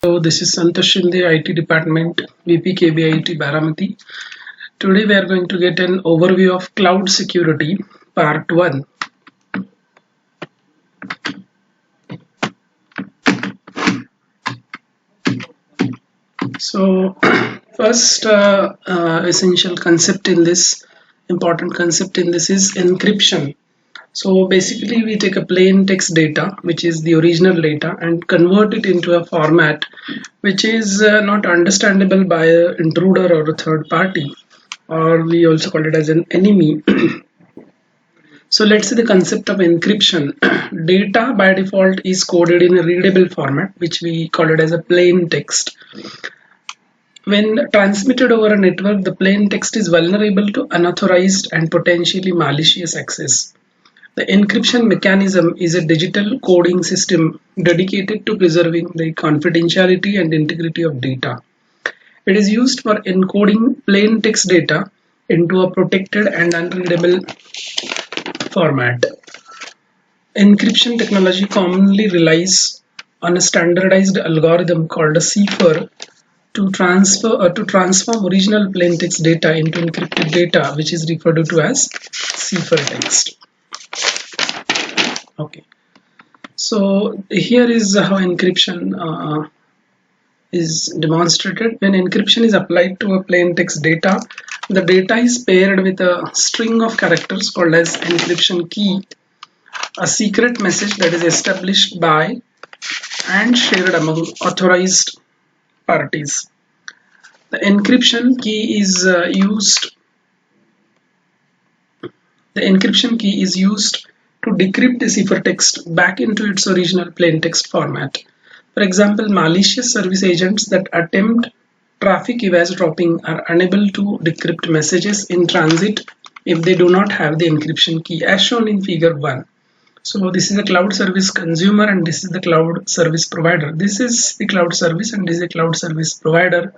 So this is Santosh Shinde, IT department, VP KBIT Baramati. Today we are going to get an overview of cloud security, part 1. So first essential concept in this, important concept in this is encryption. So basically we take a plain text data, which is the original data, and convert it into a format which is not understandable by an intruder or a third party, or we also call it as an enemy. So let's see the concept of encryption. Data by default is coded in a readable format, which we call it as a plain text. When transmitted over a network, the plain text is vulnerable to unauthorized and potentially malicious access. The encryption mechanism is a digital coding system dedicated to preserving the confidentiality and integrity of data. It is used for encoding plain text data into a protected and unreadable format. Encryption technology commonly relies on a standardized algorithm called a cipher to transform original plain text data into encrypted data, which is referred to as ciphertext. Okay, so here is how encryption is demonstrated. When encryption is applied to a plain text data, the data is paired with a string of characters called as encryption key, a secret message that is established by and shared among authorized parties. The encryption key is used to decrypt the ciphertext back into its original plain text format. For example, malicious service agents that attempt traffic eavesdropping are unable to decrypt messages in transit if they do not have the encryption key, as shown in figure 1. So this is a cloud service consumer and this is the cloud service provider. This is the cloud service and this is a cloud service provider.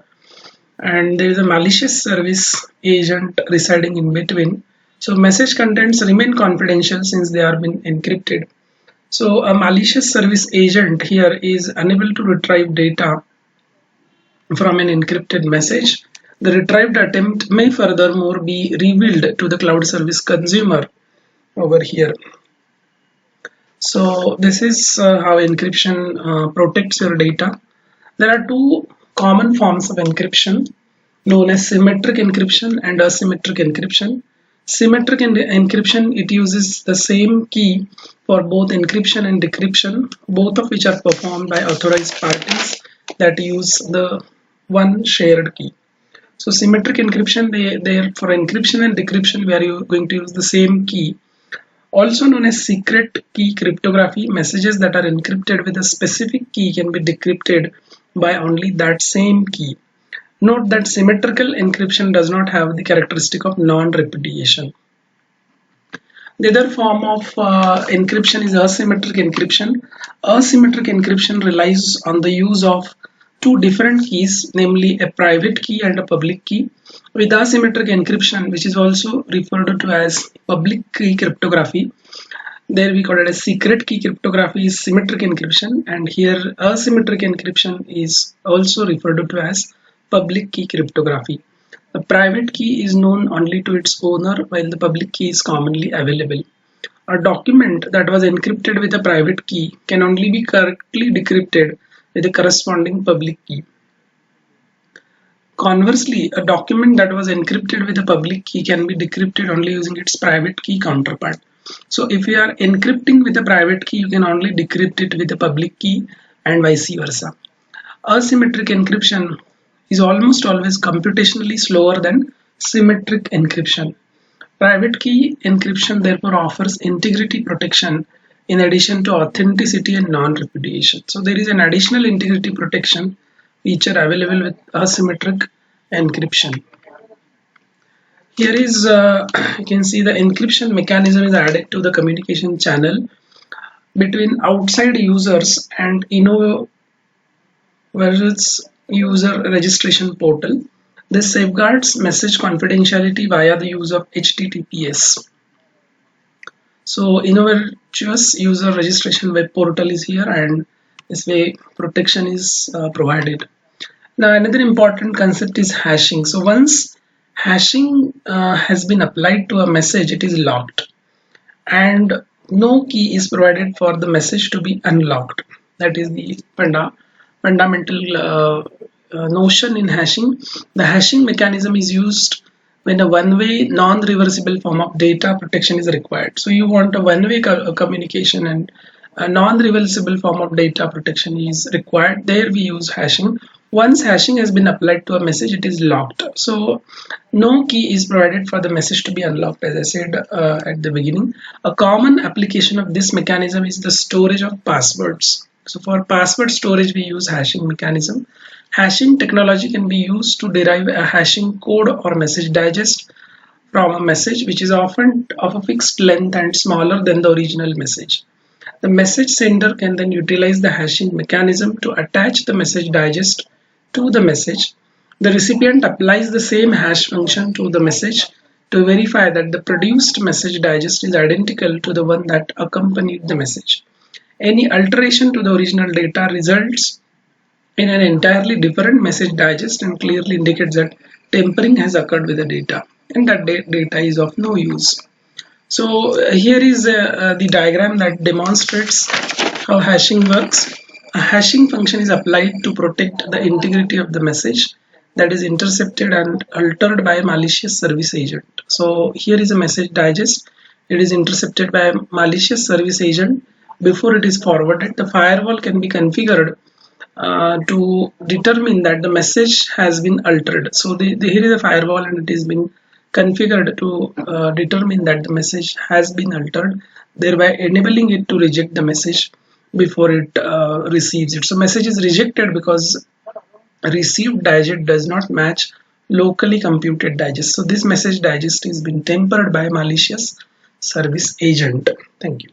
And there is a malicious service agent residing in between. So message contents remain confidential since they are been encrypted. So a malicious service agent here is unable to retrieve data from an encrypted message. The retrieved attempt may furthermore be revealed to the cloud service consumer over here. So this is how encryption protects your data. There are two common forms of encryption known as symmetric encryption and asymmetric encryption. Symmetric encryption, it uses the same key for both encryption and decryption, both of which are performed by authorized parties that use the one shared key. So symmetric encryption, for encryption and decryption, we are going to use the same key. Also known as secret key cryptography, messages that are encrypted with a specific key can be decrypted by only that same key. Note that symmetrical encryption does not have the characteristic of non-repudiation. The other form of encryption is asymmetric encryption. Asymmetric encryption relies on the use of two different keys, namely a private key and a public key. With asymmetric encryption, which is also referred to as public key cryptography, there we call it as secret key cryptography is symmetric encryption, and here asymmetric encryption is also referred to as public key cryptography. The private key is known only to its owner, while the public key is commonly available. A document that was encrypted with a private key can only be correctly decrypted with a corresponding public key. Conversely, a document that was encrypted with a public key can be decrypted only using its private key counterpart. So if you are encrypting with a private key, you can only decrypt it with a public key and vice versa. Asymmetric encryption is almost always computationally slower than symmetric encryption. Private key encryption therefore offers integrity protection in addition to authenticity and non-repudiation. So there is an additional integrity protection feature available with asymmetric encryption. Here is you can see the encryption mechanism is added to the communication channel between outside users and Innover's user registration portal. This safeguards message confidentiality via the use of HTTPS. So Innover's user registration web portal is here, and This way protection is provided. Now another important concept is hashing. So once hashing has been applied to a message, it is locked, and no key is provided for the message to be unlocked. That is the fundamental notion in hashing. The hashing mechanism is used when a one-way non-reversible form of data protection is required. So you want a one-way communication, and a non-reversible form of data protection is required. There we use hashing. Once hashing has been applied to a message, it is locked. So no key is provided for the message to be unlocked, as I said at the beginning. A common application of this mechanism is the storage of passwords. So for password storage, we use hashing mechanism. Hashing technology can be used to derive a hashing code or message digest from a message, which is often of a fixed length and smaller than the original message. The message sender can then utilize the hashing mechanism to attach the message digest to the message. The recipient applies the same hash function to the message to verify that the produced message digest is identical to the one that accompanied the message. Any alteration to the original data results in an entirely different message digest and clearly indicates that tampering has occurred with the data, and that data is of no use. So here is the diagram that demonstrates how hashing works. A hashing function is applied to protect the integrity of the message that is intercepted and altered by a malicious service agent. So here is a message digest. It is intercepted by a malicious service agent before it is forwarded. The firewall can be configured to determine that the message has been altered. So here is a firewall, and it is being configured to determine that the message has been altered, thereby enabling it to reject the message before it receives it. So message is rejected because received digest does not match locally computed digest. So this message digest is been tampered by malicious service agent. Thank you.